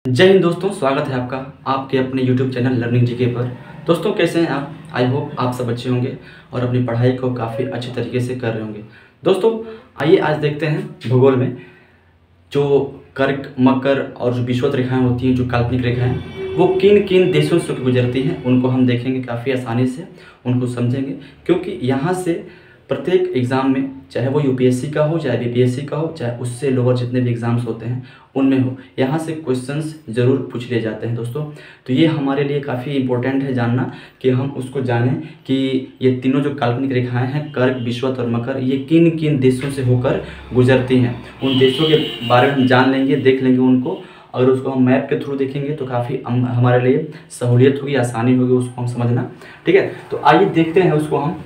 जय हिंद दोस्तों, स्वागत है आपका आपके अपने YouTube चैनल लर्निंग जीके पर। दोस्तों कैसे हैं आप? आई होप आप सब अच्छे होंगे और अपनी पढ़ाई को काफ़ी अच्छे तरीके से कर रहे होंगे। दोस्तों आइए आज देखते हैं भूगोल में जो कर्क, मकर और जो विषुवत रेखाएं होती हैं, जो काल्पनिक रेखाएं, वो किन किन देशों से गुजरती हैं, उनको हम देखेंगे काफ़ी आसानी से, उनको समझेंगे। क्योंकि यहाँ से प्रत्येक एग्ज़ाम में, चाहे वो यूपीएससी का हो, चाहे बीपीएससी का हो, चाहे उससे लोअर जितने भी एग्ज़ाम्स होते हैं उनमें हो, यहाँ से क्वेश्चंस ज़रूर पूछ लिए जाते हैं दोस्तों। तो ये हमारे लिए काफ़ी इम्पोर्टेंट है जानना कि हम उसको जानें कि ये तीनों जो काल्पनिक रेखाएं हैं, कर्क, विषुवत और मकर, ये किन किन देशों से होकर गुजरती हैं। उन देशों के बारे में हम जान लेंगे, देख लेंगे उनको। अगर उसको हम मैप के थ्रू देखेंगे तो काफ़ी हमारे लिए सहूलियत होगी, आसानी होगी उसको हम समझना। ठीक है, तो आइए देखते हैं उसको हम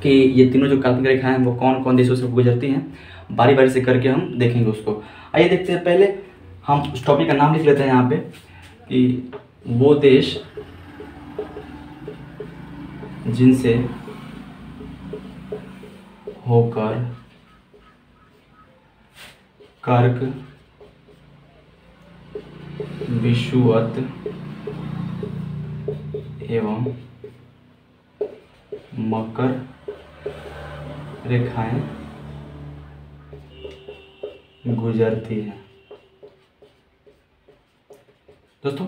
कि ये तीनों जो काल्पनिक रेखाएं हैं वो कौन कौन देशों से गुजरती हैं, बारी बारी से करके हम देखेंगे उसको। आइए देखते हैं। पहले हम उस टॉपिक का नाम लिख लेते हैं यहाँ पे कि वो देश जिनसे होकर कर्क, विषुवत एवं मकर रेखाएं गुजरती हैं। दोस्तों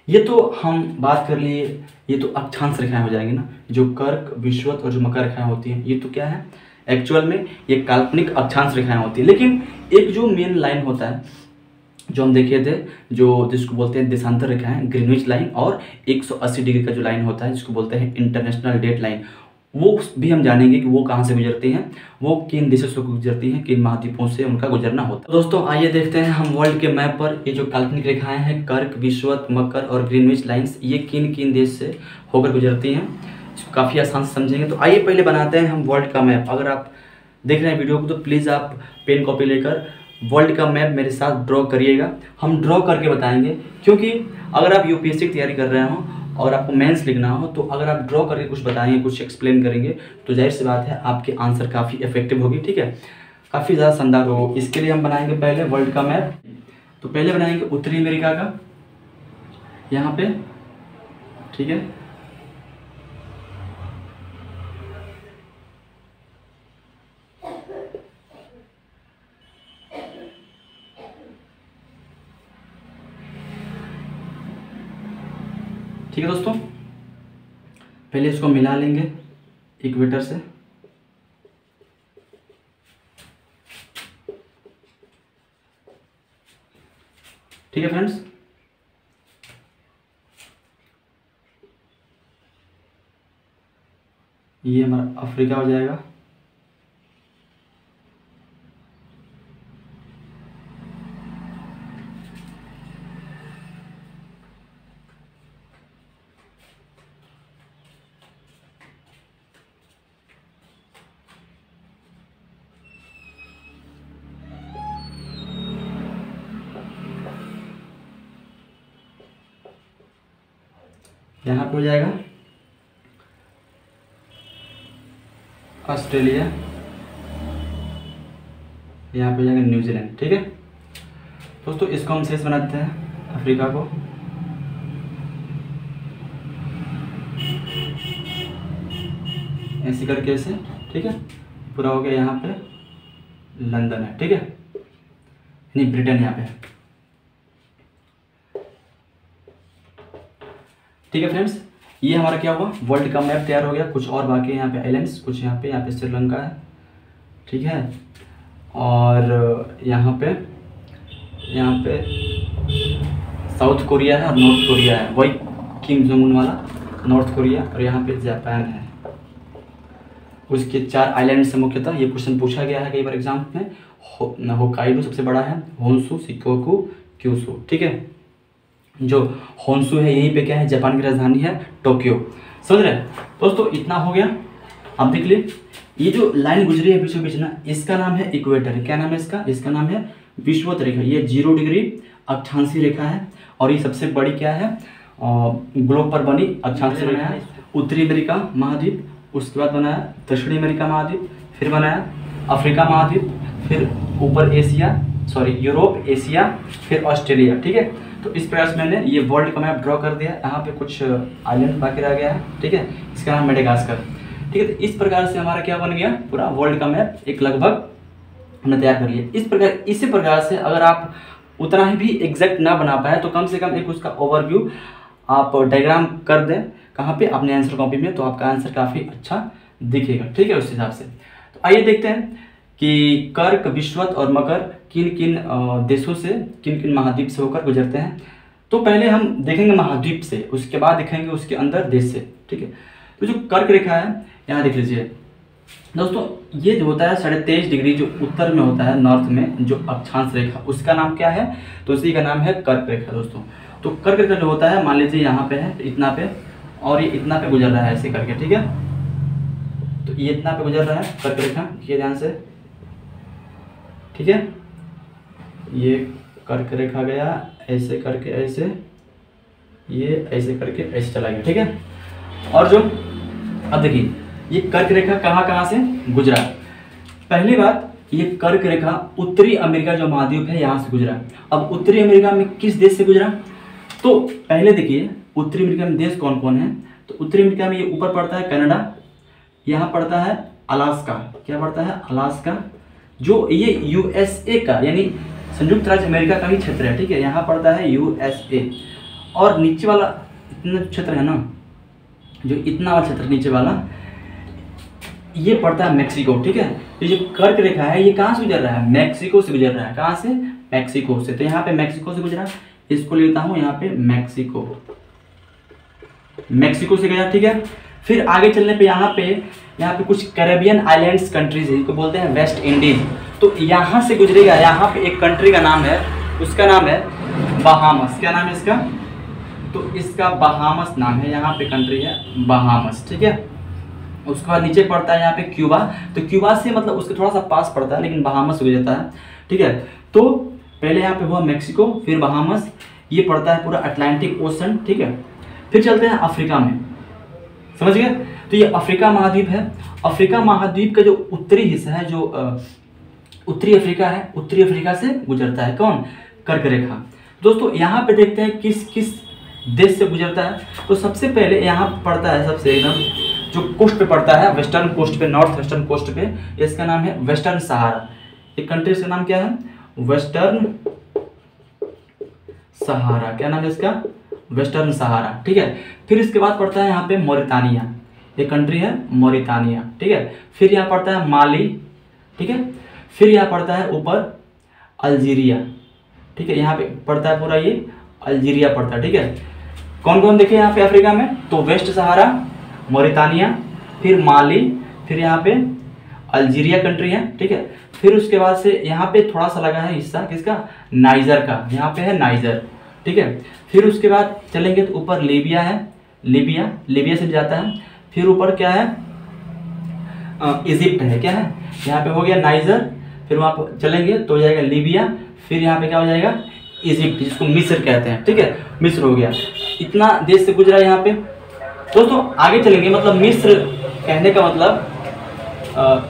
ये तो हम बात कर लिए, ये तो अक्षांश रेखाएं हो जाएंगी ना। जो कर्क, विषुवत और जो मकर रेखाएं होती हैं ये तो क्या है, एक्चुअल में ये काल्पनिक अक्षांश रेखाएं होती हैं। लेकिन एक जो मेन लाइन होता है जो हम देखे थे, जो जिसको बोलते हैं देशांतर रेखाएं, ग्रीनविच लाइन, और 180 डिग्री का जो लाइन होता है जिसको बोलते हैं इंटरनेशनल डेट लाइन, वो भी हम जानेंगे कि वो कहाँ से गुजरती हैं, वो किन देशों से गुजरती हैं, किन महाद्वीपों से उनका गुजरना होता है। दोस्तों आइए देखते हैं हम वर्ल्ड के मैप पर ये जो काल्पनिक रेखाएं हैं, कर्क, विषुवत, मकर और ग्रीनविच लाइंस, ये किन किन देश से होकर गुजरती हैं, इसको काफ़ी आसान से समझेंगे। तो आइए पहले बनाते हैं हम वर्ल्ड का मैप। अगर आप देख रहे हैं वीडियो को तो प्लीज़ आप पेन कॉपी लेकर वर्ल्ड का मैप मेरे साथ ड्रॉ करिएगा। हम ड्रॉ करके बताएंगे, क्योंकि अगर आप यूपीएससी की तैयारी कर रहे हो और आपको मेंस लिखना हो तो अगर आप ड्रॉ करके कुछ बताएंगे, कुछ एक्सप्लेन करेंगे तो जाहिर सी बात है आपके आंसर काफ़ी इफेक्टिव होगी। ठीक है, काफ़ी ज़्यादा शानदार हो। इसके लिए हम बनाएंगे पहले वर्ल्ड का मैप। तो पहले बनाएंगे उत्तरी अमेरिका का यहाँ पे। ठीक है, ठीक है दोस्तों, पहले इसको मिला लेंगे इक्वेटर से। ठीक है फ्रेंड्स, ये हमारा अफ्रीका हो जाएगा। यहाँ पे हो जाएगा ऑस्ट्रेलिया, यहाँ पे हो जाएगा न्यूजीलैंड। ठीक है दोस्तों, इसको हम शेष बनाते हैं अफ्रीका को। ऐसे करके ऐसे, ठीक है, पूरा हो गया। यहाँ पे लंदन है, ठीक है, नहीं ब्रिटेन यहाँ पे। ठीक है फ्रेंड्स, ये हमारा क्या हुआ, वर्ल्ड का मैप तैयार हो गया। कुछ और बाकी है, यहाँ पे आइलैंड्स, कुछ यहाँ पे श्रीलंका है। ठीक है, और यहाँ पे साउथ कोरिया है और नॉर्थ कोरिया है, वही किम जोंग उन वाला नॉर्थ कोरिया, और यहाँ पे जापान है। उसके 4 आइलैंड से मुख्यतः ये क्वेश्चन पूछा गया है कई बार एग्जाम में। होकाइडो सबसे बड़ा है, होन्शु, शिकोकू, क्यूशू। ठीक है, जो होन्शु है यहीं पे क्या है, जापान की राजधानी है टोक्यो। समझ रहे हैं दोस्तों, इतना हो गया। अब देख लिए ये जो लाइन गुजरी है बीचों बीच ना, इसका नाम है इक्वेटर। क्या नाम है इसका? इसका नाम है विषुवत रेखा। ये 0 डिग्री अक्षांशीय रेखा है, और ये सबसे बड़ी क्या है, ग्लोब पर बनी अक्षांशीय रेखा है। उत्तरी अमेरिका महाद्वीप, उसके बाद बनाया दक्षिणी अमेरिका महाद्वीप, फिर बनाया अफ्रीका महाद्वीप, फिर ऊपर एशिया, यूरोप, एशिया, फिर ऑस्ट्रेलिया। ठीक है, तो इस प्रकार से मैंने ये वर्ल्ड का मैप ड्रॉ कर दिया। यहाँ पे कुछ आइलैंड बाकी रह गया है, ठीक है, इसका नाम मेडागास्कर, ठीक है। तो इस प्रकार से हमारा क्या बन गया, पूरा वर्ल्ड का मैप एक लगभग हमने तैयार कर लिया। इसी प्रकार से अगर आप उतना ही भी एग्जैक्ट ना बना पाए तो कम से कम एक उसका ओवरव्यू आप डायग्राम कर दें कहाँ पे, अपने आंसर कॉपी में, तो आपका आंसर काफ़ी अच्छा दिखेगा, ठीक है, उस हिसाब से। तो आइए देखते हैं कि कर्क, विषुवत और मकर किन किन देशों से, किन किन महाद्वीप से होकर गुजरते हैं। तो पहले हम देखेंगे महाद्वीप से, उसके बाद देखेंगे उसके अंदर देश से, ठीक है। तो जो कर्क रेखा है यहाँ देख लीजिए दोस्तों, ये जो होता है 23.5 डिग्री जो उत्तर में होता है, नॉर्थ में जो अक्षांश रेखा, उसका नाम क्या है, तो उसी का नाम है कर्क रेखा दोस्तों। तो कर्क रेखा जो होता है, मान लीजिए यहाँ पे है इतना पे, और ये इतना पे गुजर रहा है ऐसे करके, ठीक है। तो ये इतना पे गुजर रहा है कर्क रेखा, देखिए ध्यान से, ठीक है। ये कर्क रेखा गया ऐसे करके, ऐसे, ये ऐसे करके ऐसे चला गया, ठीक है। और जो अब देखिए ये कर्क रेखा कहाँ कहाँ से गुजरा। पहली बात, ये कर्क रेखा उत्तरी अमेरिका जो महाद्वीप है यहाँ से गुजरा। अब उत्तरी अमेरिका में किस देश से गुजरा, तो पहले देखिए उत्तरी अमेरिका में देश कौन कौन है। तो उत्तरी अमेरिका में ये ऊपर पड़ता है कनाडा, यहाँ पड़ता है अलास्का, क्या पड़ता है, अलास्का, जो ये यूएसए का यानी संयुक्त राज्य अमेरिका का ही क्षेत्र है, ठीक है, यहाँ पड़ता है यूएसए। और नीचे वाला इतना क्षेत्र है ना, जो इतना वाला क्षेत्र नीचे वाला, ये पड़ता है मैक्सिको, ठीक है। तो ये कर्क रेखा है, ये कहाँ से गुजर रहा है, मैक्सिको से गुजर रहा है। कहाँ से, मैक्सिको से। तो यहाँ पे मैक्सिको से गुजरा, इसको लेता हूँ यहाँ पे मैक्सिको, मैक्सिको से गया, ठीक है। फिर आगे चलने पे यहाँ पे कुछ कैरेबियन आइलैंड्स कंट्रीज है, इनको बोलते हैं वेस्ट इंडीज। तो यहाँ से गुजरेगा, यहाँ पे एक कंट्री का नाम है, उसका नाम है बहामस। क्या नाम है इसका, तो इसका बहामस नाम है, यहाँ पे कंट्री है बहामस, ठीक है। उसके बाद नीचे पड़ता है यहाँ पे क्यूबा। तो क्यूबा से मतलब उसके थोड़ा सा पास पड़ता है, लेकिन बहामस हो जाता है, ठीक है। तो पहले यहाँ पे हुआ मैक्सिको, फिर बहामस, ये पड़ता है पूरा अटलांटिक ओशन, ठीक है। फिर चलते हैं अफ्रीका में, समझ गए। तो ये अफ्रीका महाद्वीप है। अफ्रीका महाद्वीप का जो उत्तरी हिस्सा है, जो उत्तरी अफ्रीका है, उत्तरी अफ्रीका से गुजरता है कौन, कर्क रेखा। दोस्तों यहाँ पे देखते हैं किस किस देश से गुजरता है। तो सबसे पहले यहाँ पड़ता है, सबसे एकदम जो कोस्ट पे पड़ता है, वेस्टर्न कोस्ट पे, नॉर्थ वेस्टर्न कोस्ट पे, इसका नाम है वेस्टर्न सहारा। एक कंट्री का नाम क्या है, वेस्टर्न सहारा। क्या नाम है इसका, वेस्टर्न सहारा, ठीक है। फिर इसके बाद पड़ता है यहाँ पे मोरितानिया, एक कंट्री है मोरितानिया, ठीक है। फिर यहाँ पड़ता है माली, ठीक है। फिर यहाँ पड़ता है ऊपर अल्जीरिया, ठीक है, यहाँ पे पड़ता है पूरा ये अल्जीरिया पड़ता है, ठीक है। कौन कौन देखे यहाँ पे अफ्रीका में, तो वेस्ट सहारा, मोरितानिया, फिर माली, फिर यहाँ पे अल्जीरिया कंट्री है, ठीक है। फिर उसके बाद से यहाँ पे थोड़ा सा लगा है हिस्सा किसका, नाइजर का, यहाँ पे है नाइजर, ठीक है। फिर उसके बाद चलेंगे तो ऊपर लीबिया है, लीबिया से जाता है। फिर ऊपर क्या है, इजिप्ट है, क्या है, यहाँ पे हो गया नाइजर। फिर वहाँ पर चलेंगे तो हो जाएगा लीबिया। फिर यहाँ पे क्या हो जाएगा, इजिप्ट, जिसको मिस्र कहते हैं, ठीक है, मिस्र हो गया। इतना देश से गुजरा यहाँ पे। दोस्तों आगे चलेंगे, मतलब मिस्र कहने का मतलब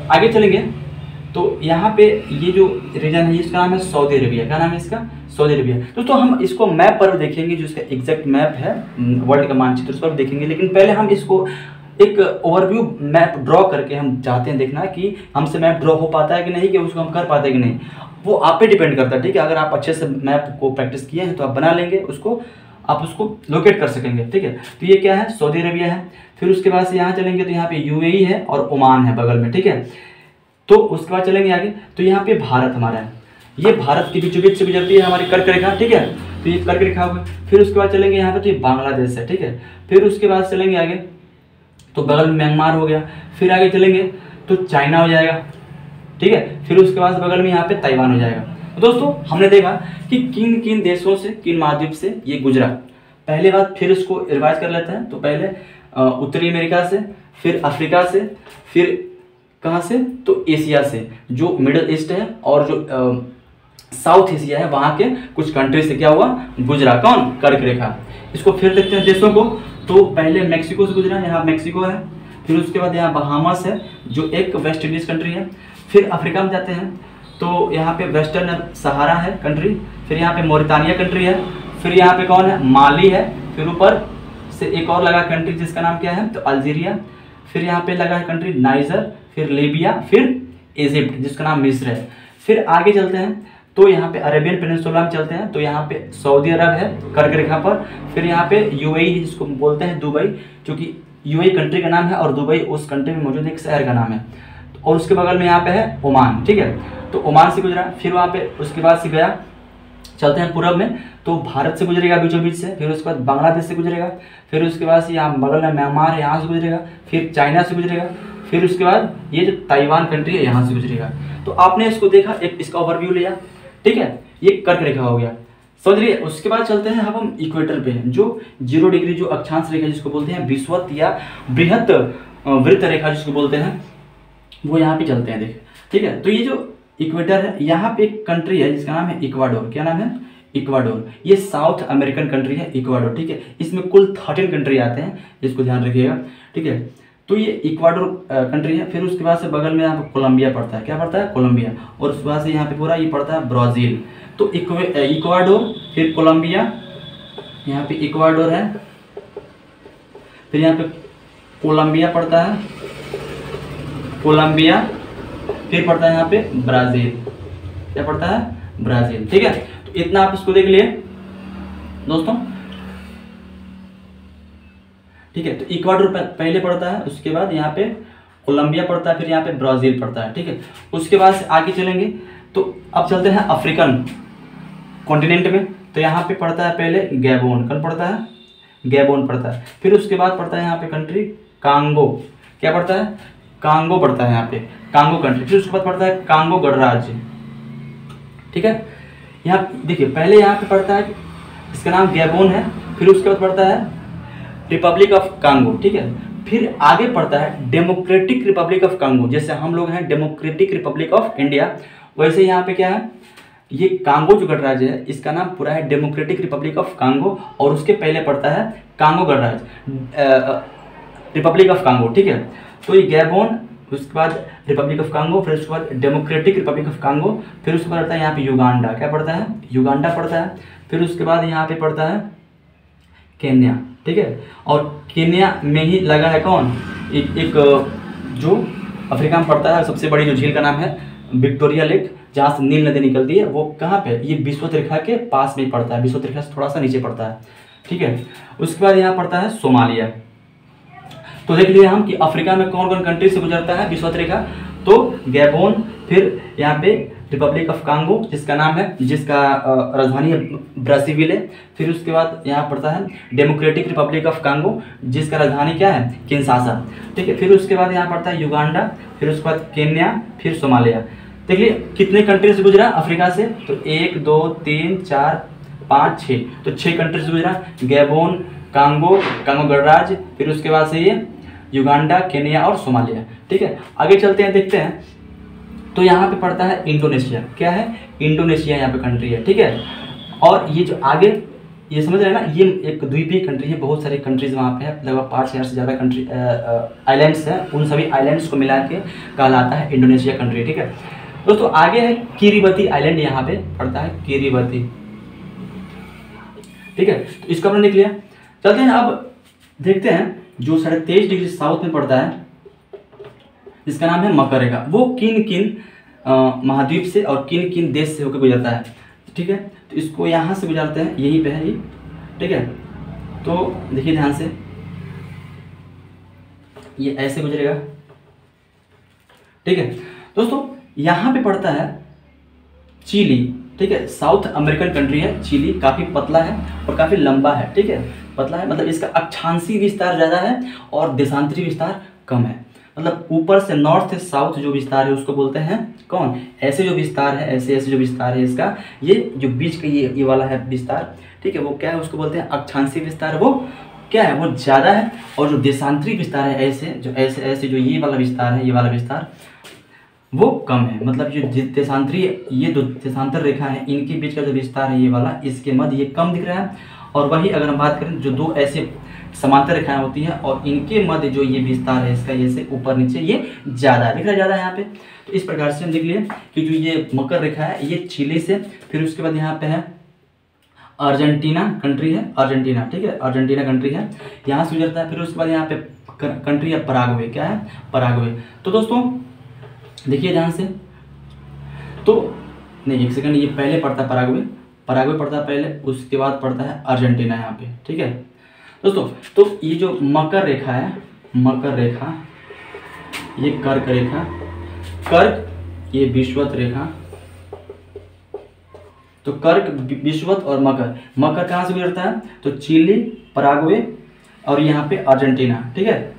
आगे चलेंगे तो यहाँ पे ये जो रीजन है इसका नाम है सऊदी अरेबिया। क्या नाम है इसका, सऊदी अरेबिया। दोस्तों हम इसको मैप पर देखेंगे, जो इसका एग्जैक्ट मैप है वर्ल्ड का मानचित्र, उस पर देखेंगे। लेकिन पहले हम इसको एक ओवरव्यू मैप ड्रॉ करके हम चाहते हैं देखना कि हमसे मैप ड्रॉ हो पाता है कि नहीं, कि उसको हम कर पाते हैं कि नहीं, वो आप पे डिपेंड करता है, ठीक है। अगर आप अच्छे से मैप को प्रैक्टिस किए हैं तो आप बना लेंगे उसको, आप उसको लोकेट कर सकेंगे, ठीक है। तो ये क्या है, सऊदी अरेबिया है। फिर उसके बाद से यहाँ चलेंगे तो यहाँ पे यूएई है और ओमान है बगल में, ठीक है। तो उसके बाद चलेंगे आगे तो यहाँ पे भारत हमारा है, ये भारत के बीचों बीच से गुजरती है हमारी कर्क रेखा, ठीक है। तो ये कर्क रेखा हो गई। फिर उसके बाद चलेंगे यहाँ पे तो ये बांग्लादेश है, ठीक है। फिर उसके बाद चलेंगे आगे तो बगल में म्यांमार हो गया। फिर आगे चलेंगे तो चाइना हो जाएगा, ठीक है। फिर उसके बाद बगल में यहाँ पे ताइवान हो जाएगा। तो दोस्तों हमने देखा कि किन किन देशों से, किन महाद्वीप से ये गुजरा। पहले बात फिर इसको रिवाइज कर लेते हैं। तो पहले उत्तरी अमेरिका से, फिर अफ्रीका से, फिर कहाँ से, तो एशिया से, जो मिडिल ईस्ट है और जो साउथ एशिया है, वहाँ के कुछ कंट्री से क्या हुआ, गुजरा कौन, कर्क रेखा। इसको फिर देखते हैं देशों को। तो पहले मैक्सिको से गुजरा, यहाँ मैक्सिको है। फिर उसके बाद यहाँ बहामास है जो एक वेस्ट इंडीज कंट्री है। फिर अफ्रीका में जाते हैं तो यहाँ पे वेस्टर्न सहारा है कंट्री। फिर यहाँ पे मोरितानिया कंट्री है। फिर यहाँ पे कौन है, माली है, फिर ऊपर से एक और लगा कंट्री जिसका नाम क्या है, तो अल्जीरिया, फिर यहाँ पे लगा है कंट्री नाइजर, फिर लीबिया, फिर इजिप्ट जिसका नाम मिस्र है। फिर आगे चलते हैं तो यहाँ पे अरेबियन पेनिनसुला में चलते हैं, तो यहाँ पे सऊदी अरब है कर्क रेखा पर, फिर यहाँ पे यूएई जिसको बोलते हैं दुबई, क्योंकि यूएई कंट्री का नाम है और दुबई उस कंट्री में मौजूद एक शहर का नाम है, और उसके बगल में यहाँ पे है ओमान, ठीक है। तो ओमान से गुजरा, फिर वहाँ पे उसके बाद से गया, चलते हैं पूरब में, तो भारत से गुजरेगा बीचों बीच से, फिर उसके बाद बांग्लादेश से गुजरेगा, फिर उसके बाद से यहाँ बगल में म्यांमार है यहाँ से गुजरेगा, फिर चाइना से गुजरेगा, फिर उसके बाद ये जो ताइवान कंट्री है यहाँ से गुजरेगा। तो आपने इसको देखा, एक इसका ओवरव्यू लिया, ठीक है, ये कर्क रेखा हो गया, समझ लिए। उसके बाद चलते हैं अब हम इक्वेटर पे, जो 0 डिग्री जो अक्षांश रेखा जिसको बोलते हैं विषुवत या बृहत वृत्त रेखा जिसको बोलते हैं, वो यहाँ पे चलते हैं देख, ठीक है। तो ये जो इक्वेटर है, यहाँ पे एक कंट्री है जिसका नाम है इक्वाडोर, क्या नाम है, इक्वाडोर, ये साउथ अमेरिकन कंट्री है इक्वाडोर, ठीक है। इसमें कुल 13 कंट्री आते हैं, इसको ध्यान रखिएगा, ठीक है। तो ये इक्वाडोर कंट्री है, फिर उसके बाद से बगल में यहाँ पे कोलंबिया पड़ता है, क्या पड़ता है, कोलंबिया, और उसके बाद से यहाँ पे पूरा ये पड़ता है ब्राज़ील। तो इक्वाडोर, फिर कोलंबिया, यहाँ पे इक्वाडोर है, फिर यहाँ पे कोलंबिया पड़ता है, कोलंबिया, फिर पड़ता है यहाँ पे ब्राज़ील, क्या पड़ता है, ब्राज़ील, ठीक है। तो इतना आप इसको देख लिए दोस्तों, ठीक है। तो इक्वाडोर पहले पड़ता है, उसके बाद यहाँ पे कोलंबिया पड़ता है, फिर यहाँ पे ब्राज़ील पड़ता है, ठीक है। उसके बाद से आगे चलेंगे तो अब चलते हैं अफ्रीकन कॉन्टिनेंट में, तो यहाँ पे पड़ता है पहले गैबोन, कौन पड़ता है, गैबोन पड़ता है, फिर उसके बाद पड़ता है यहाँ पे कंट्री कांगो, क्या पड़ता है, कांगो पड़ता है यहाँ पे, कांगो कंट्री, फिर उसके बाद पड़ता है कांगो गणराज्य, ठीक है। यहाँ देखिए पहले यहाँ पे पड़ता है, इसका नाम गैबोन है, फिर उसके बाद पड़ता है रिपब्लिक ऑफ कांगो, ठीक है। फिर आगे पड़ता है डेमोक्रेटिक रिपब्लिक ऑफ कांगो, जैसे हम लोग हैं डेमोक्रेटिक रिपब्लिक ऑफ इंडिया, वैसे यहाँ पे क्या है, ये कांगो जो गणराज्य है इसका नाम पूरा है डेमोक्रेटिक रिपब्लिक ऑफ कांगो, और उसके पहले पड़ता है कांगो गणराज्य, रिपब्लिक ऑफ कांगो, ठीक है। तो ये गैबोन, उसके बाद रिपब्लिक ऑफ कांगो, फिर उसके बाद डेमोक्रेटिक रिपब्लिक ऑफ कांगो, फिर उसके बाद पड़ता है यहाँ पे युगांडा, क्या पड़ता है, युगांडा पड़ता है, फिर उसके बाद यहाँ पे पड़ता है केन्या, ठीक है। और केन्या में ही लगा है कौन, एक जो अफ्रीका में पड़ता है, सबसे बड़ी जो झील का नाम है विक्टोरिया लेक, जहाँ से नील नदी निकलती है, वो कहाँ पे, ये विषुवत रेखा के पास में ही पड़ता है, विषुवत रेखा से थोड़ा सा नीचे पड़ता है, ठीक है। उसके बाद यहाँ पड़ता है सोमालिया। तो देख लिए हम कि अफ्रीका में कौन कौन कंट्री से गुजरता है विषुवत रेखा, तो गैबोन, फिर यहाँ पे रिपब्लिक ऑफ कांगो जिसका नाम है, जिसका राजधानी है ब्राज़ील है, फिर उसके बाद यहाँ पड़ता है डेमोक्रेटिक रिपब्लिक ऑफ कांगो जिसका राजधानी क्या है, किंशासा, ठीक है। फिर उसके बाद यहाँ पड़ता है युगांडा, फिर उसके बाद केन्या, फिर सोमालिया। देखिए कितने कंट्री से गुजरा अफ्रीका से, तो 1 2 3 4 5 6, तो 6 कंट्री से गुजरा, गैबोन, कांगो, कांगो गणराज्य, फिर उसके बाद से ये युगांडा, केन्या और सोमालिया, ठीक है। आगे चलते हैं, देखते हैं, तो यहाँ पे पड़ता है इंडोनेशिया, क्या है, इंडोनेशिया यहाँ पे कंट्री है, ठीक है। और ये जो आगे ये समझ रहे हैं ना, ये एक द्वीपीय कंट्री है, बहुत सारी कंट्रीज वहाँ पे है, लगभग 5,000 से ज़्यादा कंट्री आइलैंड्स हैं, उन सभी आइलैंड्स को मिला के कहलाता है इंडोनेशिया कंट्री, ठीक है दोस्तों। आगे है किरिबती आइलैंड, यहाँ पे पड़ता है किरिबती, ठीक है। तो इसको हमने लिख लिया। चलते हैं अब देखते हैं जो 23.5 डिग्री साउथ में पड़ता है, इसका नाम है मकर रेखा, वो किन किन महाद्वीप से और किन किन देश से होकर गुजरता है, ठीक है। तो इसको यहाँ से गुजरते हैं, यहीं पे है ये, ठीक है। तो देखिए ध्यान से, ये ऐसे गुजरेगा, ठीक है दोस्तों। यहाँ पे पड़ता है चिली, ठीक है, साउथ अमेरिकन कंट्री है चिली, काफ़ी पतला है और काफ़ी लंबा है, ठीक है, पतला है मतलब इसका अक्षांशीय विस्तार ज़्यादा है और देशांतरी विस्तार कम है, मतलब ऊपर से नॉर्थ से साउथ जो विस्तार है उसको बोलते हैं कौन, ऐसे जो विस्तार है, ऐसे ऐसे जो विस्तार है इसका, ये जो बीच का ये वाला है विस्तार, ठीक है, वो क्या है, उसको बोलते हैं अक्षांशीय विस्तार, वो क्या है, वो ज़्यादा है। और जो देशांतरी विस्तार है, ऐसे जो ऐसे ऐसे जो ये वाला विस्तार है, ये वाला विस्तार वो कम है, मतलब जो देशांतरी, ये दो देशांतर रेखा है, इनके बीच का जो विस्तार है ये वाला, इसके मध्य ये कम दिख रहा है। और वही अगर हम बात करें जो दो ऐसे समांतर रेखाएं होती हैं और इनके मध्य जो ये विस्तार है इसका, ये से ऊपर नीचे ये ज़्यादा दिख रहा है, ज़्यादा है यहाँ पे। तो इस प्रकार से हम देख लिए कि जो ये मकर रेखा है ये चिली से, फिर उसके बाद यहाँ पे है अर्जेंटीना कंट्री है, अर्जेंटीना, ठीक है, अर्जेंटीना कंट्री है, यहाँ से गुजरता है। फिर उसके बाद यहाँ पे कंट्री है पराग्वे, क्या है, पराग्वे। तो दोस्तों देखिए ध्यान से, तो नहीं एक सेकंड, ये पहले पड़ता है पराग्वे, पराग्वे पड़ता है पहले, उसके बाद पड़ता है अर्जेंटीना यहाँ पे, ठीक है दोस्तों। तो ये जो मकर रेखा है, मकर रेखा, ये कर्क रेखा, कर्क, ये विषुवत रेखा, तो कर्क, विषुवत और मकर, मकर कहाँ से गुजरता है, तो चिली, पराग्वे और यहाँ पे अर्जेंटीना, ठीक है।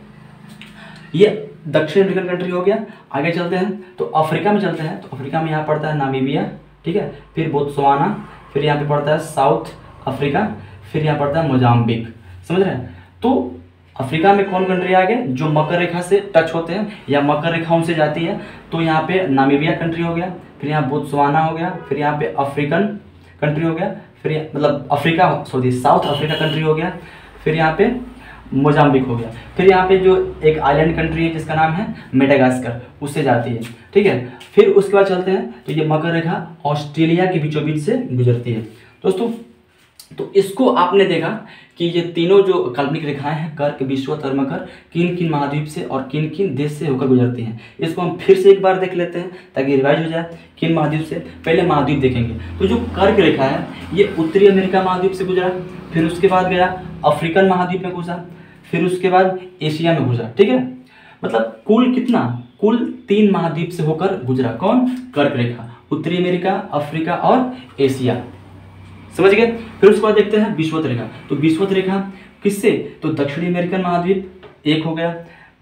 ये दक्षिण अमेरिकन कंट्री हो गया। आगे चलते हैं तो अफ्रीका में चलते हैं, तो अफ्रीका में यहाँ पड़ता है नामीबिया, ठीक है, फिर बोत्सवाना, फिर यहाँ पे पड़ता है साउथ अफ्रीका, फिर यहाँ पड़ता है मोजाम्बिक, समझ रहे हैं। तो अफ्रीका में कौन कंट्री आ गए, जो मकर रेखा से टच होते हैं या मकर रेखा उनसे जाती है, तो यहाँ पे नामीबिया कंट्री हो गया, फिर यहाँ बोत्सवाना हो गया, फिर यहाँ पे अफ्रीकन कंट्री हो गया, फिर मतलब Africa, sorry south Africa country हो गया, फिर यहाँ पे मोजाम्बिक हो गया, फिर यहाँ पे जो एक आइलैंड कंट्री है जिसका नाम है मेडागास्कर, उससे जाती है, ठीक है। फिर उसके बाद चलते हैं तो ये मकर रेखा ऑस्ट्रेलिया के बीचों बीच से गुजरती है दोस्तों। तो इसको आपने देखा कि ये तीनों जो काल्पनिक रेखाएं हैं, कर्क, विषुवत और मकर, किन किन महाद्वीप से और किन किन देश से होकर गुजरती हैं। इसको हम फिर से एक बार देख लेते हैं ताकि रिवाइज हो जाए। किन महाद्वीप से, पहले महाद्वीप देखेंगे। तो जो कर्क रेखा है ये उत्तरी अमेरिका महाद्वीप से गुजरा, फिर उसके बाद गया अफ्रीकन महाद्वीप में घुसा, फिर उसके बाद एशिया में घुसा, ठीक है। मतलब कुल कितना, कुल 3 महाद्वीप से होकर गुजरा कौन, कर्क रेखा, उत्तरी अमेरिका, अफ्रीका और एशिया, समझ गए। फिर उसके बाद देखते हैं विषुवत रेखा। तो विषुवत रेखा किससे, तो दक्षिणी अमेरिकन महाद्वीप 1 हो गया,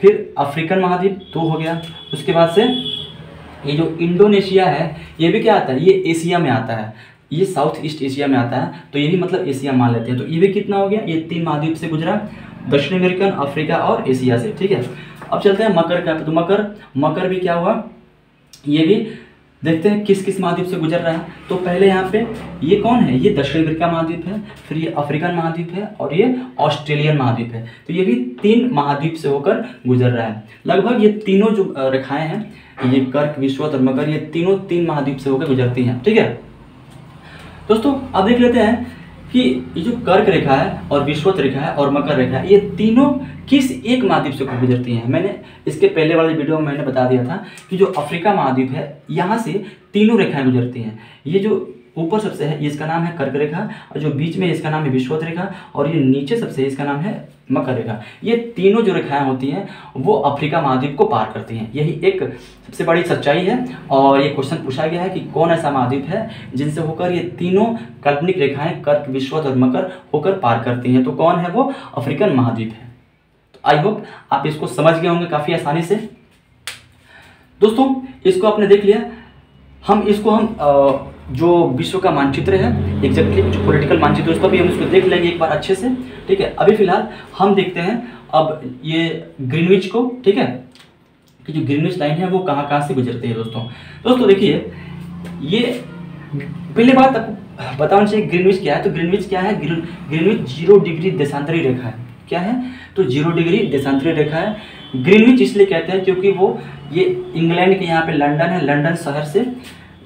फिर अफ्रीकन महाद्वीप 2 हो गया, उसके बाद से ये जो इंडोनेशिया है ये भी क्या आता है, ये एशिया में आता है, ये साउथ ईस्ट एशिया में आता है, तो ये भी मतलब एशिया मान लेते हैं। तो ये भी कितना हो गया, ये 3 महाद्वीप से गुजरा, दक्षिण अमेरिकन, अफ्रीका और एशिया से, ठीक है। अब चलते हैं मकर का। तो मकर भी क्या हुआ, ये भी देखते हैं किस किस महाद्वीप से गुजर रहा है। तो पहले यहाँ पे ये कौन है, ये दक्षिण अमेरिका महाद्वीप है, फिर ये अफ्रीकन महाद्वीप है और ये ऑस्ट्रेलियन महाद्वीप है। तो ये भी 3 महाद्वीप से होकर गुजर रहा है। लगभग ये तीनों जो रेखाएं हैं, ये कर्क, विषुवत और मकर, ये तीनों 3 महाद्वीप से होकर गुजरती हैं, ठीक है दोस्तों। अब देख लेते हैं कि ये जो कर्क रेखा है और विषुवत रेखा है और मकर रेखा है, ये तीनों किस एक महाद्वीप से गुजरती हैं। मैंने इसके पहले वाले वीडियो में मैंने बता दिया था कि जो अफ्रीका महाद्वीप है यहाँ से तीनों रेखाएं गुजरती हैं। ये जो ऊपर सबसे है इसका नाम है कर्क रेखा, और जो बीच में इसका नाम है विषुवत रेखा, और ये नीचे सबसे इसका नाम है मकर रेखा। ये तीनों जो रेखाएं होती हैं वो अफ्रीका महाद्वीप को पार करती हैं। यही एक सबसे बड़ी सच्चाई है। और ये क्वेश्चन पूछा गया है कि कौन ऐसा महाद्वीप है जिनसे होकर ये तीनों काल्पनिक रेखाएं कर्क, विषुवत और मकर होकर पार करती हैं। तो कौन है वो, अफ्रीकन महाद्वीप है। तो आई होप आप इसको समझ गए होंगे काफ़ी आसानी से दोस्तों। इसको आपने देख लिया। हम जो विश्व का मानचित्र है एग्जैक्टली, जो पॉलिटिकल मानचित्र, उस पर भी हम इसको देख लेंगे एक बार अच्छे से, ठीक है। अभी फिलहाल हम देखते हैं अब ये ग्रीनविच को, ठीक है, कि जो ग्रीनविच लाइन है वो कहाँ से गुजरती है दोस्तों देखिए, ये पहले बात आपको बताना चाहिए ग्रीनविच क्या है। तो ग्रीनविच क्या है, ग्रीनविच 0 डिग्री देशांतरी रेखा है। क्या है, तो 0 डिग्री देशांतरी रेखा है। ग्रीनविच इसलिए कहते हैं क्योंकि वो ये इंग्लैंड के यहाँ पे लंदन है, लंदन शहर से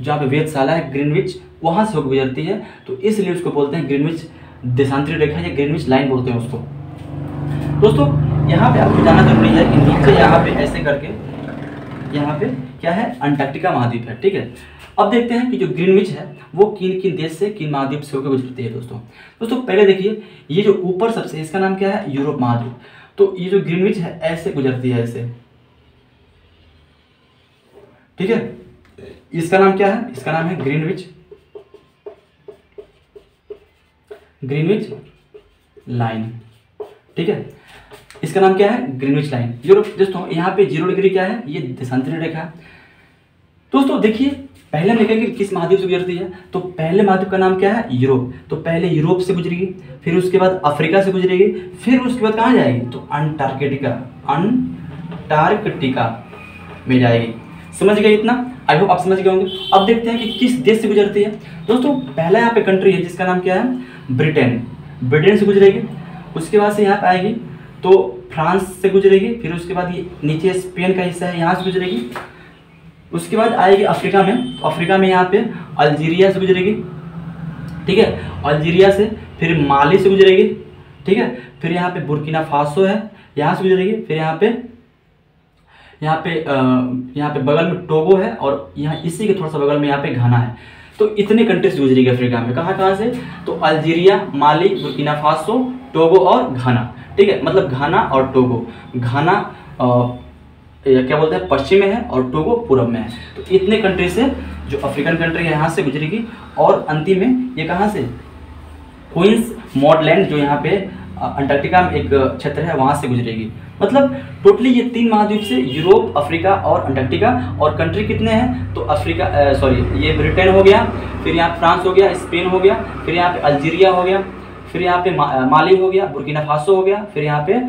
जहाँ पे वेधशाला है ग्रीनविच, वहाँ से होकर गुजरती है, तो इसलिए उसको बोलते हैं ग्रीनविच देशांतरी रेखा या ग्रीनविच लाइन बोलते हैं उसको दोस्तों। यहाँ पे आपको जाना जरूरी है कि नीचे यहाँ पे ऐसे करके यहाँ पे क्या है, अंटार्कटिका महाद्वीप है, ठीक है। अब देखते हैं कि जो ग्रीनविच है वो किन किन देश से, किन महाद्वीप से होकर गुजरती है दोस्तों पहले देखिए, ये जो ऊपर सबसे इसका नाम क्या है, यूरोप महाद्वीप। तो ये जो ग्रीनविच है ऐसे गुजरती है, ऐसे, ठीक है। इसका नाम क्या है, इसका नाम है ग्रीनविच लाइन, ठीक है। इसका नाम क्या है, ग्रीनविच लाइन। यूरोप दोस्तों, यहाँ पे 0 डिग्री क्या है, ये देशांतरी रेखा है दोस्तों। देखिए पहले हम देखेंगे किस महाद्वीप से गुजरती है। तो पहले महाद्वीप का नाम क्या है, यूरोप। तो पहले यूरोप से गुजरेगी, फिर उसके बाद अफ्रीका से गुजरेगी, फिर उसके बाद कहाँ जाएगी, तो अंटार्कटिका में जाएगी। समझ गए इतना, आई होप आप समझ गए होंगे। अब देखते हैं कि किस देश से गुजरती है दोस्तों। पहला यहाँ पे कंट्री है जिसका नाम क्या है, ब्रिटेन से गुजरेगी। उसके बाद से यहाँ पे आएगी तो फ्रांस से गुजरेगी, फिर उसके बाद ये नीचे स्पेन का हिस्सा है, यहाँ से गुजरेगी। उसके बाद आएगी अफ्रीका में, तो अफ्रीका में यहाँ पे अल्जीरिया से गुजरेगी, ठीक है, अल्जीरिया से, फिर माली से गुजरेगी, ठीक है, फिर यहाँ पे बुर्किना फासो है, यहाँ से गुजरेगी, फिर यहाँ पे बगल में टोगो है, और यहाँ इसी के थोड़ा सा बगल में यहाँ पे घाना है। तो इतने कंट्रीज गुजरेगी अफ्रीका में। कहाँ कहाँ से? तो अल्जीरिया, माली, बुर्किना फासो, टोगो और घाना, ठीक है, मतलब घाना और टोगो। घाना क्या बोलते हैं पश्चिम में है और टोगो पूर्व में है। तो इतने कंट्री से जो अफ्रीकन कंट्री है यहाँ से गुजरेगी, और अंतिम में ये कहाँ से? क्वींस मॉडलैंड जो यहाँ पे अंटार्कटिका में एक क्षेत्र है वहाँ से गुजरेगी। मतलब टोटली ये 3 महाद्वीप से, यूरोप, अफ्रीका और अंटार्कटिका। और कंट्री कितने हैं? तो अफ्रीका ये ब्रिटेन हो गया, फिर यहाँ फ्रांस हो गया, स्पेन हो गया, फिर यहाँ पे अल्जीरिया हो गया, फिर यहाँ पे माली हो गया, बुर्किना फासो हो गया, फिर यहाँ पे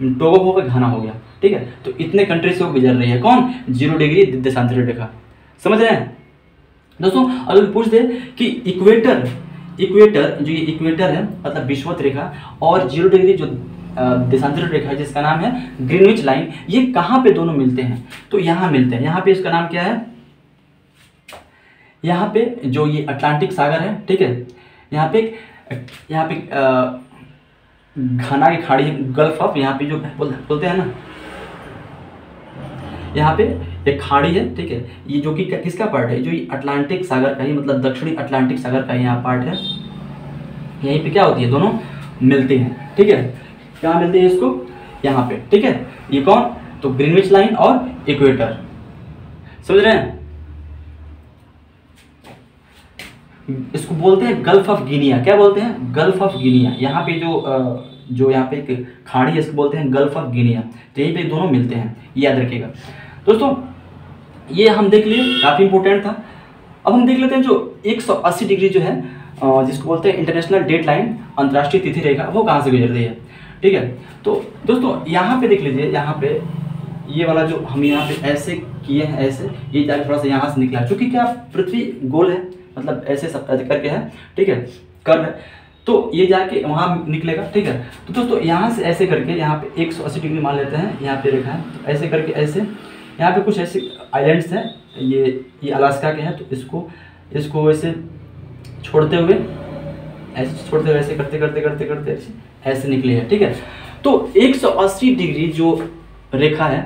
टोगो हो गया, घाना हो गया, ठीक है। तो इतने कंट्री से वो गुजर रही है। कौन? 0 डिग्री देशांतरित रेखा। समझ रहे हैं दोस्तों? अगर पूछ दे कि इक्वेटर जो ये इक्वेटर है मतलब विषुवत रेखा, और 0 डिग्री जो देशांतरित रेखा है जिसका नाम है ग्रीनविच लाइन, ये कहाँ पे दोनों मिलते हैं? तो यहाँ मिलते हैं। यहाँ पे इसका नाम क्या है? यहाँ पे जो ये अटलांटिक सागर है, ठीक है, यहाँ पे घाना की खाड़ी, गल्फ ऑफ, यहाँ पे जो बोलते हैं ना, यहाँ पे एक खाड़ी है, ठीक है, ये जो कि किसका पार्ट है? जो ये अटलांटिक सागर का ही, मतलब दक्षिणी अटलांटिक सागर का यहाँ पार्ट है। यहीं पे क्या होती है? दोनों मिलते हैं, ठीक है। कहाँ मिलते हैं इसको? यहाँ पे, ठीक है। ये कौन? तो ग्रीनविच लाइन और इक्वेटर। समझ रहे हैं? इसको बोलते हैं गल्फ ऑफ गिनिया। क्या बोलते हैं? Gulf of Guinea. यहाँ पे जो यहाँ पे एक खाड़ी है इसको बोलते हैं गल्फ ऑफ गिनिया। तो यहीं पे दोनों मिलते हैं, याद रखिएगा दोस्तों। ये हम देख लिए, काफ़ी इंपॉर्टेंट था। अब हम देख लेते हैं जो 180 डिग्री जो है, जिसको बोलते हैं इंटरनेशनल डेट लाइन, अंतर्राष्ट्रीय तिथि रेखा, वो कहाँ से गुजर रही है, ठीक है। तो दोस्तों यहाँ पे देख लीजिए, यहाँ पे ये वाला जो हम यहाँ पे ऐसे किए हैं, ऐसे ये जाके थोड़ा सा यहाँ से निकला, क्योंकि क्या पृथ्वी गोल है, मतलब ऐसे सब करके है, ठीक है, कर्व है, तो ये जाके वहाँ निकलेगा, ठीक है। तो दोस्तों यहाँ से ऐसे करके यहाँ पे 180 डिग्री मान लेते हैं, यहाँ पे रेखा है, तो ऐसे करके ऐसे यहाँ पे कुछ ऐसे आइलैंड्स हैं, ये अलास्का के हैं, तो इसको ऐसे छोड़ते हुए ऐसे करते करते ऐसे निकले हैं, ठीक है। तो 180 डिग्री जो रेखा है,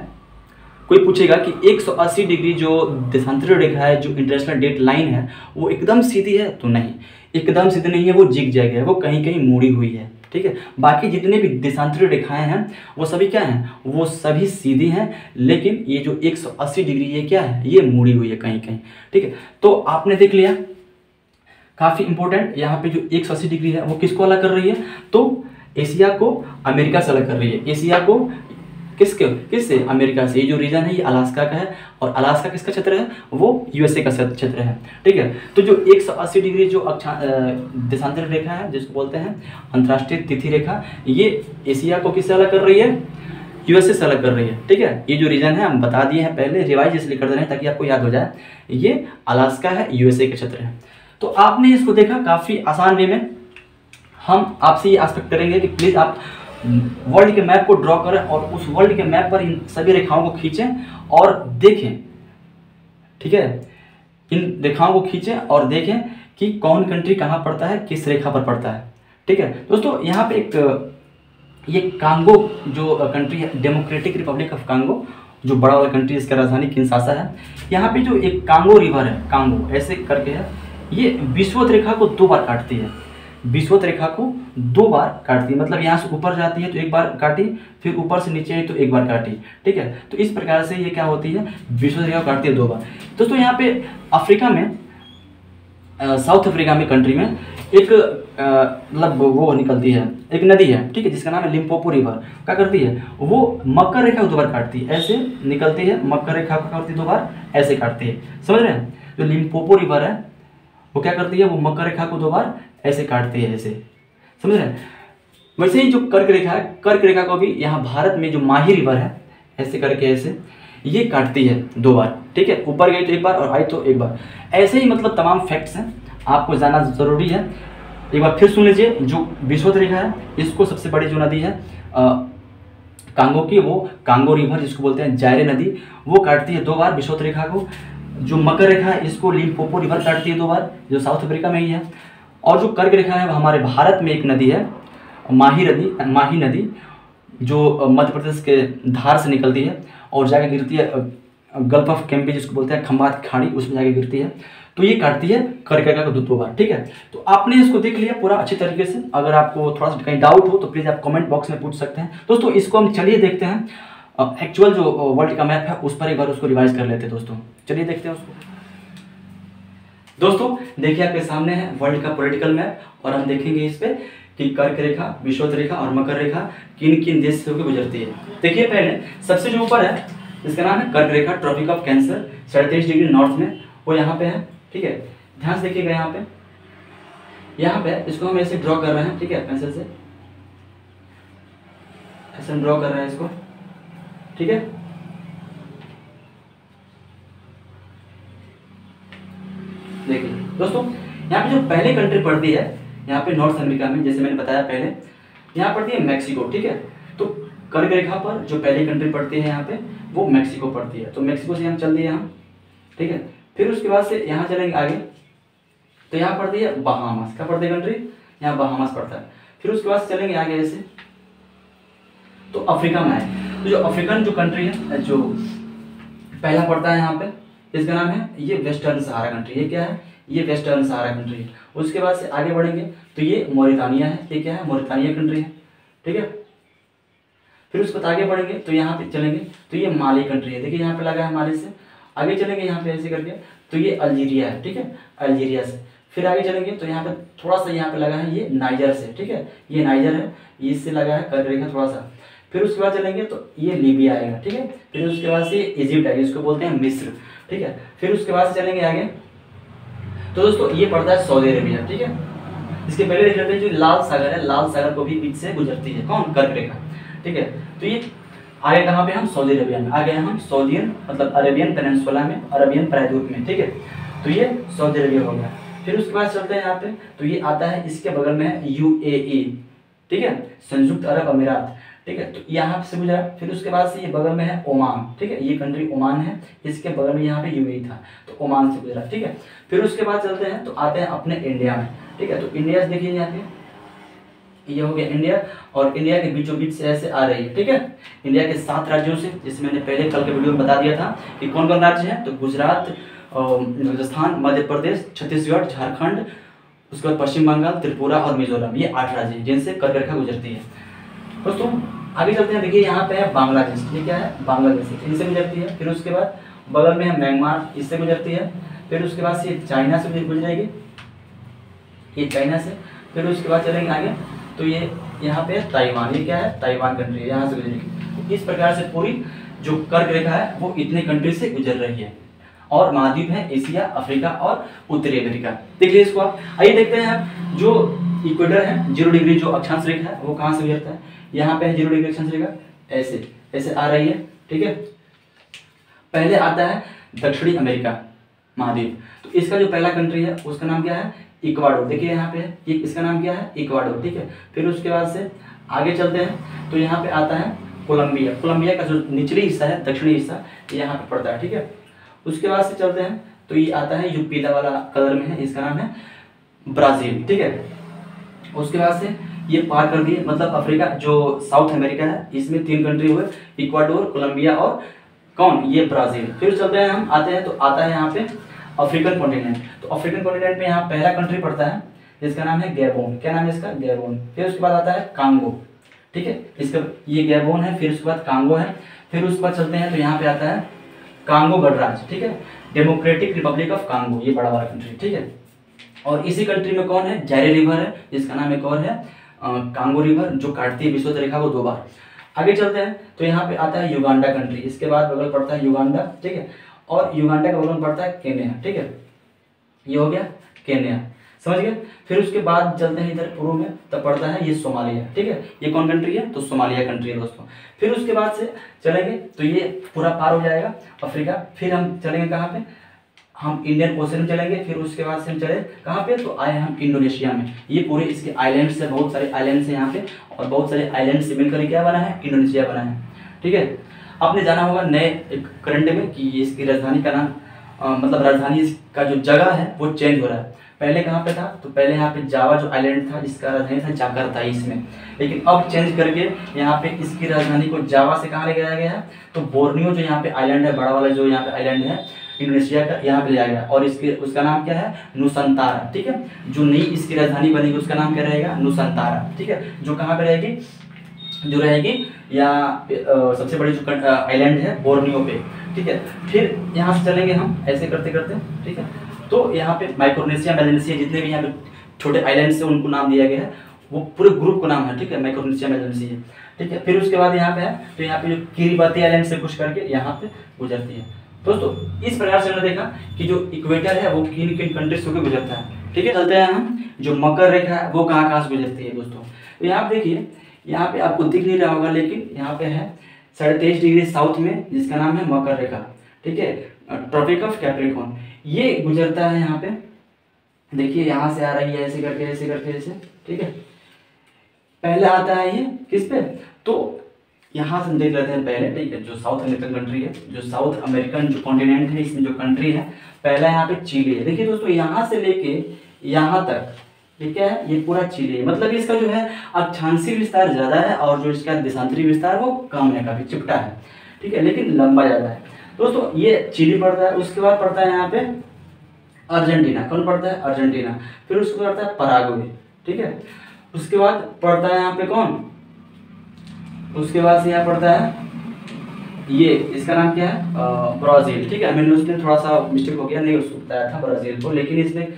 कोई पूछेगा कि 180 डिग्री जो देशांतरित रेखा है, जो इंटरनेशनल डेट लाइन है, वो एकदम सीधी है? तो नहीं, एकदम सीधी नहीं है, वो जिग जैग है, वो कहीं कहीं मुड़ी हुई है, ठीक है। बाकी जितने भी देशांतरित रेखाएं हैं वो सभी क्या हैं? वो सभी सीधी हैं, लेकिन ये जो 180 डिग्री ये क्या है? ये मुड़ी हुई है कहीं कहीं, ठीक है। तो आपने देख लिया, काफ़ी इंपॉर्टेंट। यहाँ पे जो 180 डिग्री है वो किसको अलग कर रही है? तो एशिया को अमेरिका से अलग कर रही है। एशिया को किससे? अमेरिका से। ये जो रीजन है ये अलास्का का है, और अलास्का किसका क्षेत्र है? वो यूएसए का क्षेत्र है, ठीक है। तो जो 180 डिग्री जो देशांतरित रेखा है, जिसको बोलते हैं अंतर्राष्ट्रीय तिथि रेखा, ये एशिया को किससे अलग कर रही है? यूएसए से अलग कर रही है, ठीक है। ये जो रीजन है हम बता दिए हैं पहले, रिवाइज इसलिए कर दे रहे हैं ताकि आपको याद हो जाए। ये अलास्का है, यूएसए का क्षेत्र है। तो आपने इसको देखा काफ़ी आसान वे में। हम आपसे ये एक्सपेक्ट करेंगे कि प्लीज़ आप वर्ल्ड के मैप को ड्रॉ करें और उस वर्ल्ड के मैप पर इन सभी रेखाओं को खींचें और देखें, ठीक है। इन रेखाओं को खींचें और देखें कि कौन कंट्री कहाँ पड़ता है, किस रेखा पर पड़ता है, ठीक है। दोस्तों यहाँ पे ये कांगो जो कंट्री है, डेमोक्रेटिक रिपब्लिक ऑफ कांगो, जो बड़ा वाला कंट्री, इसका राजधानी किंशासा है। यहाँ पे जो एक कांगो रिवर है, कांगो ऐसे करके है, ये विषुवत रेखा को 2 बार काटती है। विषुवत रेखा को 2 बार काटती है, मतलब यहाँ से ऊपर जाती है तो 1 बार काटी, फिर ऊपर से नीचे आई तो 1 बार काटी, ठीक है। तो इस प्रकार से ये क्या होती है? विषुवत रेखा काटती है 2 बार। दोस्तों यहाँ पे अफ्रीका में, साउथ अफ्रीका में कंट्री में एक मतलब वो निकलती है, एक नदी है, ठीक है, जिसका नाम है लिम्पोपो रिवर। क्या करती है? वो मकर रेखा को 2 बार काटती है, ऐसे निकलती है, मकर रेखा को काटती है 2 बार, ऐसे काटती है। समझ रहे हैं? जो लिम्पोपो रिवर है वो क्या करती है? वो मकर रेखा को 2 बार ऐसे काटती है, ऐसे। समझ रहे हैं? वैसे ही जो कर्क रेखा है, कर्क रेखा को भी यहाँ भारत में जो माही रिवर है, ऐसे करके ऐसे ये काटती है 2 बार, ठीक है। ऊपर गई तो 1 बार और आई तो 1 बार। ऐसे ही मतलब तमाम फैक्ट्स हैं, आपको जानना ज़रूरी है। एक बार फिर सुन लीजिए, जो विषुवत रेखा है, इसको सबसे बड़ी जो नदी है कांगो की, वो कांगो रिवर जिसको बोलते हैं जायरे नदी, वो काटती है 2 बार विषुवत रेखा को। जो मकर रेखा है इसको लिम्पोपो रिवर काटती है 2 बार, जो साउथ अफ्रीका में ही है। और जो कर्क रेखा है वो हमारे भारत में एक नदी है, माही नदी, जो मध्य प्रदेश के धार से निकलती है और जाके गिरती है गल्फ ऑफ कैम्पे जिसको बोलते हैं, खंबात खाड़ी, उसमें जाके गिरती है। तो ये काटती है कर्क रेखा को 2 बार। ठीक है, तो आपने इसको देख लिया पूरा अच्छी तरीके से। अगर आपको थोड़ा सा कहीं डाउट हो तो प्लीज़ आप कमेंट बॉक्स में पूछ सकते हैं दोस्तों। इसको हम चलिए देखते हैं, एक्चुअल जो वर्ल्ड का मैप है उस पर एक बार उसको रिवाइज कर लेते हैं दोस्तों। चलिए देखते हैं उसको। दोस्तों देखिए आपके सामने है वर्ल्ड का पॉलिटिकल मैप, और हम देखेंगे इस पे कि कर्क रेखा, विषुवत रेखा और मकर रेखा किन किन देश से होकर गुजरती है। देखिए पहले सबसे जो ऊपर है इसका नाम है कर्क रेखा, tropic of cancer, 37 degree north में वो यहाँ पे है। ठीक है, ध्यान से देखिएगा यहाँ पे इसको हम ऐसे ड्रॉ कर रहे हैं। ठीक है, पेंसिल से ऐसे हम ड्रॉ कर रहे हैं इसको। ठीक है, देखिए दोस्तों यहाँ पे जो पहली कंट्री पड़ती है यहाँ पे नॉर्थ अमेरिका में, जैसे मैंने बताया पहले, यहाँ पड़ती है मैक्सिको। ठीक है, तो कर्क रेखा पर जो पहली कंट्री पड़ती है यहाँ पे वो मैक्सिको पड़ती है। तो मैक्सिको से हम चल दिए हम। ठीक है, फिर उसके बाद से यहाँ चलेंगे आगे तो यहाँ पड़ती है बहामास। क्या पड़ती है कंट्री? यहाँ बहामास पड़ता है। फिर उसके बाद चलेंगे आगे ऐसे तो अफ्रीका में आए तो जो अफ्रीकन जो कंट्री है जो पहला पड़ता है यहाँ पे, इसका नाम है ये वेस्टर्न सहारा कंट्री। ये क्या है? ये वेस्टर्न सहारा कंट्री है। उसके बाद से आगे बढ़ेंगे तो ये मॉरिटानिया है। ये क्या है? मॉरिटानिया कंट्री है। ठीक है, फिर उसके बाद आगे बढ़ेंगे तो यहाँ पे चलेंगे तो ये माली कंट्री है। देखिए यहाँ पे लगा है माली से। आगे चलेंगे यहाँ पे ऐसे करके तो ये अल्जीरिया है। ठीक है, अल्जीरिया से फिर आगे चलेंगे तो यहाँ पे थोड़ा सा यहाँ पे लगा है ये नाइजर से। ठीक है, ये नाइजर है, ये इससे लगा है कर्क रेखा थोड़ा सा। फिर उसके बाद चलेंगे तो ये लीबिया आएगा। ठीक है, फिर उसके बाद से इजिप्ट आएगा, इसको बोलते हैं मिस्र। ठीक है, फिर उसके बाद से चलेंगे आगे तो दोस्तों ये पड़ता है सऊदी अरेबिया। ठीक है, इसके पहले देख लेते हैं जो लाल सागर है, लाल सागर को भी बीच से गुजरती है कौन? कर्क रेखा। ठीक है, तो ये आगे कहाँ पे? हम सऊदी अरेबिया में आ गए, हम सऊदियन मतलब अरेबियन पेनिनसुला में, अरबियन प्रायद्वीप में। ठीक है, तो ये सऊदी अरेबिया हो गया। फिर उसके बाद चलते हैं यहाँ पे तो ये आता है, इसके बगल में है यूएई। ठीक है, संयुक्त अरब अमीरात। ठीक है, तो यहाँ से गुजरा। फिर उसके बाद से ये बगल में है ओमान। ठीक है, ये कंट्री ओमान है, इसके बगल में यहाँ पे यूएई था तो ओमान से गुजरा। ठीक है, फिर उसके बाद चलते हैं तो आते हैं अपने इंडिया में। ठीक है, तो इंडिया से देखिए यहाँ पे ये हो गया इंडिया, और इंडिया के बीचों बीच से ऐसे आ रही है। ठीक है, इंडिया के 7 राज्यों से, जैसे मैंने पहले कल के वीडियो में बता दिया था कि कौन कौन राज्य है, तो गुजरात, राजस्थान, मध्य प्रदेश, छत्तीसगढ़, झारखंड, उसके बाद पश्चिम बंगाल, त्रिपुरा और मिजोरम। ये 8 राज्य हैं जिनसे कर्क रेखा गुजरती है। दोस्तों आगे चलते हैं, देखिए यहाँ पे है बांग्लादेश। ये क्या है? बांग्लादेश, इनसे गुजरती है। फिर उसके बाद बगल में है म्यांमार, इससे गुजरती है। फिर उसके बाद से चाइना से गुजरेगी, ये चाइना से। फिर उसके बाद चलेंगे आगे तो ये यहाँ पे ताइवान। ये क्या है? ताइवान कंट्री है, यहाँ से गुजरेगी। इस प्रकार से पूरी जो कर्क रेखा है वो इतने कंट्री से गुजर रही है, और महाद्वीप है एशिया, अफ्रीका और उत्तरी अमेरिका। देखिए इसको आप आइए देखते हैं आप जो इक्वेटर है, 0 डिग्री जो अक्षांश रेखा है वो कहाँ से गुजरता है? यहाँ पे है 0 डिग्री अक्षांश रेखा, ऐसे ऐसे आ रही है। ठीक है, पहले आता है दक्षिणी अमेरिका महाद्वीप, तो इसका जो पहला कंट्री है उसका नाम क्या है? इक्वाडोर। देखिए यहाँ पे ये इसका नाम क्या है? इक्वाडोर। ठीक है, फिर उसके बाद से आगे चलते हैं तो यहाँ पे आता है कोलंबिया। कोलंबिया का जो निचली हिस्सा है, दक्षिणी हिस्सा, यहाँ पे पड़ता है। ठीक है, उसके बाद से चलते हैं तो ये आता है, जो पीला वाला कलर में है इसका नाम है ब्राजील। ठीक है, उसके बाद से ये पार कर दिए, मतलब अफ्रीका जो साउथ अमेरिका है इसमें 3 कंट्री हुए, इक्वाडोर, कोलंबिया और कौन? ये ब्राजील। फिर चलते हैं हम आते हैं तो आता है यहाँ पे अफ्रीकन कॉन्टिनेंट। तो अफ्रीकन कॉन्टिनेंट में यहाँ पहला कंट्री पड़ता है जिसका नाम है गैबोन। क्या नाम है इसका? गैबोन। फिर उसके बाद आता है कांगो। ठीक है, इसका ये गैबोन है, फिर उसके बाद कांगो है। फिर उसके बाद चलते हैं तो यहाँ पे आता है कांगो गणराज्य। ठीक है, डेमोक्रेटिक रिपब्लिक ऑफ कांगो, ये बड़ा वाला कंट्री। ठीक है, और इसी कंट्री में कौन है? जायरे रिवर है, जिसका नाम एक और है कांगो रिवर, जो काटती है विषुवत रेखा को 2 बार। आगे चलते हैं तो यहाँ पे आता है युगांडा कंट्री, इसके बाद बगल पड़ता है युगांडा। ठीक है, और युगांडा का बगल पड़ता है केन्या। ठीक है, ये हो गया केन्या, समझ गए। फिर उसके बाद चलते हैं इधर पूर्व में, तब पड़ता है ये सोमालिया। ठीक है, ये कौन कंट्री है? तो सोमालिया कंट्री है दोस्तों। फिर उसके बाद से चलेंगे तो ये पूरा पार हो जाएगा अफ्रीका। फिर हम चलेंगे कहाँ पे? हम इंडियन ओशन में चलेंगे। फिर उसके बाद से हम चले कहाँ पे? तो आए हम इंडोनेशिया में। ये पूरे इसके आइलैंड्स से, बहुत सारे आइलैंड्स हैं यहाँ पे, और बहुत सारे आइलैंड से मिलकर क्या बना है? इंडोनेशिया बना है। ठीक है, आपने जाना होगा नए करंट में कि इसकी राजधानी का नाम मतलब राजधानी का जो जगह है वो चेंज हो रहा है। पहले कहाँ पे था, तो पहले यहाँ पे जावा जो आइलैंड था इसका राजधानी था जाकार्ता इसमें, लेकिन अब चेंज करके यहाँ पे इसकी राजधानी को जावा से कहाँ ले जाया गया है, तो बोर्नियो जो यहाँ पे आइलैंड है, बड़ा वाला जो यहाँ पे आइलैंड है इंडोनेशिया का, यहाँ पे ले जाया गया। और इसके उसका नाम क्या है, नुसंतारा। ठीक है, जो नई इसकी राजधानी बनेगी उसका नाम क्या रहेगा, नुसंतारा। ठीक है, जो कहाँ पे रहेगी, जो रहेगी या सबसे बड़ी जो आइलैंड है बोर्नियो पे। ठीक है, फिर यहाँ से चलेंगे हम ऐसे करते करते। ठीक है, तो यहाँ पे माइक्रोनेशिया, मेलानेशिया, जितने भी यहाँ पे छोटे आइलैंड से उनको नाम दिया गया है, वो पूरे ग्रुप को नाम है। ठीक है, माइक्रोनेशिया, मेलानेशिया। ठीक है, फिर उसके बाद यहाँ पे है, तो यहाँ पे जो किरिबाती आइलैंड से कुछ करके यहाँ पे गुजरती है। दोस्तों इस प्रकार से हमने देखा कि जो इक्वेटर है वो किन किन कंट्रीज से होकर गुजरता है। ठीक है, चलते हैं हम, जो मकर रेखा है वो कहाँ कहाँ से गुजरती है दोस्तों। तो यहाँ पे देखिए, यहाँ पे आपको दिख नहीं रहा होगा, लेकिन यहाँ पे है 23.5 डिग्री साउथ में, जिसका नाम है मकर रेखा। ठीक है, ट्रॉपिक ऑफ कैप्रिकॉर्न, ये गुजरता है यहाँ पे। देखिए यहाँ से आ रही है ऐसे करके ऐसे करके ऐसे। ठीक है, पहले आता है ये किस पे, तो यहाँ से देख लेते हैं पहले। ठीक है, जो साउथ अमेरिकन कंट्री है, जो साउथ अमेरिकन जो कॉन्टिनेंट है, इसमें जो कंट्री है पहला यहाँ पे चिली है। देखिए दोस्तों, यहाँ से लेके यहाँ तक ये क्या है, ये पूरा चिली है। मतलब इसका जो है अक्षांशीय विस्तार ज्यादा है और जो इसका देशांतरीय विस्तार वो कम है, काफी चिपटा है। ठीक है, लेकिन लंबा ज्यादा है। दोस्तों ये चिली पड़ता है, उसके बाद पड़ता है यहाँ पे अर्जेंटीना। कौन पड़ता है, अर्जेंटीना। फिर उसके बाद पड़ता है पराग्वे। ठीक है, उसके बाद पड़ता है यहाँ पे कौन, उसके बाद से यहाँ पड़ता है ये, इसका नाम क्या है, ब्राजील। ठीक है, मैंने उसमें थोड़ा सा मिस्टेक हो गया, नहीं उसको बताया था ब्राजील को, लेकिन इसमें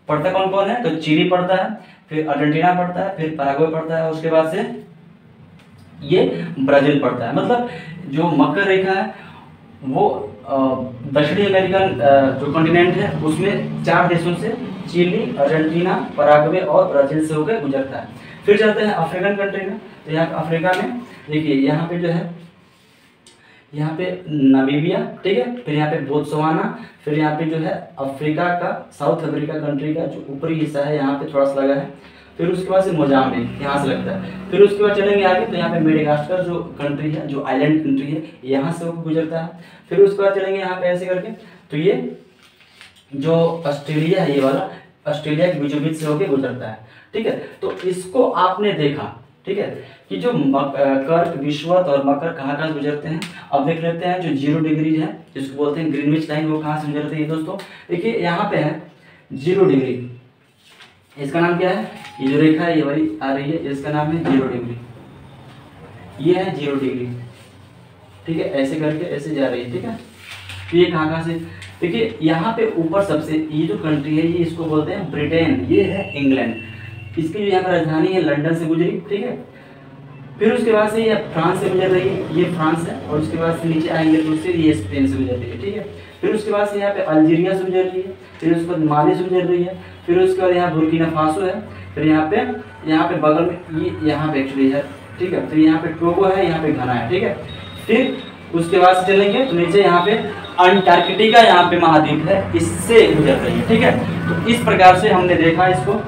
पड़ता कौन कौन है, तो चिली पड़ता है, फिर अर्जेंटीना पड़ता है, फिर पैराग्वे पड़ता है, उसके बाद से ये ब्राजील पड़ता है। मतलब जो मकर रेखा है वो दक्षिणी अमेरिकन जो कॉन्टिनेंट है उसमें 4 देशों से, चिली, अर्जेंटीना, पैराग्वे और ब्राजील से होकर गुजरता है। फिर चलते हैं अफ्रीकन कंट्री में। तो यहाँ अफ्रीका में देखिए, यहाँ पे जो है, यहाँ पे नामीबिया। ठीक है, फिर यहाँ पे बोत्सवाना, फिर यहाँ पे जो है अफ्रीका का, साउथ अफ्रीका कंट्री का जो ऊपरी हिस्सा है यहाँ पे थोड़ा सा लगा है। फिर उसके बाद से मोजाम्बिक यहाँ से लगता है। फिर उसके बाद चलेंगे आगे, तो यहाँ पे मेडागास्कर जो कंट्री है, जो आइलैंड कंट्री है, यहाँ से होकर गुजरता है। फिर उसके बाद चलेंगे यहाँ पे ऐसे करके, तो ये जो ऑस्ट्रेलिया है, ये वाला ऑस्ट्रेलिया के बीचों बीच से होकर गुजरता है। ठीक है, तो इसको आपने देखा। ठीक है, कि जो कर्क, विषुवत और मकर कहाँ कहाँ गुजरते हैं। अब देख लेते हैं जो 0 डिग्री है, जिसको बोलते हैं ग्रीनविच लाइन, वो कहाँ से गुजरती है दोस्तों। देखिए यहाँ पे है 0 डिग्री, इसका नाम क्या है, ये जो रेखा है ये वाली आ रही है, इसका नाम है 0 डिग्री। ये है 0 डिग्री। ठीक है, ऐसे करके ऐसे जा रही है। ठीक है, तो ये कहाँ कहाँ से, देखिए यहाँ पे ऊपर सबसे ये जो कंट्री है, ये इसको बोलते हैं ब्रिटेन, ये है इंग्लैंड। इसकी जो यहाँ पर राजधानी है लंदन से गुजरी। ठीक है, फिर उसके बाद से ये फ्रांस से गुजर रही है, ये फ्रांस है, और उसके बाद से नीचे आएंगे तो उससे ये स्पेन से गुजर रही है। ठीक है, फिर उसके बाद से यहाँ पे अल्जीरिया से गुजर रही है, फिर उसके बाद माली से गुजर रही है, फिर उसके बाद यहाँ बुर्किना फासो है, फिर यहाँ पे बगल में ये यहाँ पे एक्चुअली है। ठीक है, फिर यहाँ पे टोगो है, यहाँ पे घना है। ठीक है, फिर उसके बाद से चलेंगे तो नीचे यहाँ पे अंटार्कटिका, यहाँ पे महाद्वीप है, इससे गुजर रही है। ठीक है, तो इस प्रकार से हमने देखा इसको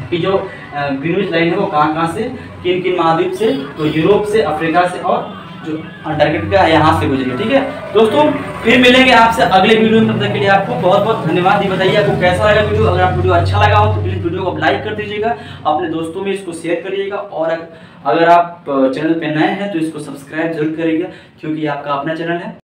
कि जो ग्रीनविच लाइन है वो कहाँ कहाँ से, किन किन महाद्वीप से, तो यूरोप से, अफ्रीका से और जो अंटार्कटिका है यहाँ से गुजरी। ठीक है दोस्तों, फिर मिलेंगे आपसे अगले वीडियो में। तब तक के लिए आपको बहुत बहुत धन्यवाद। ये बताइए आपको कैसा लगा वीडियो। अगर आपको वीडियो अच्छा लगा हो तो प्लीज वीडियो को लाइक कर दीजिएगा, अपने दोस्तों में इसको शेयर करिएगा, और अगर आप चैनल पे नए हैं तो इसको सब्सक्राइब जरूर करिएगा, क्योंकि आपका अपना चैनल है।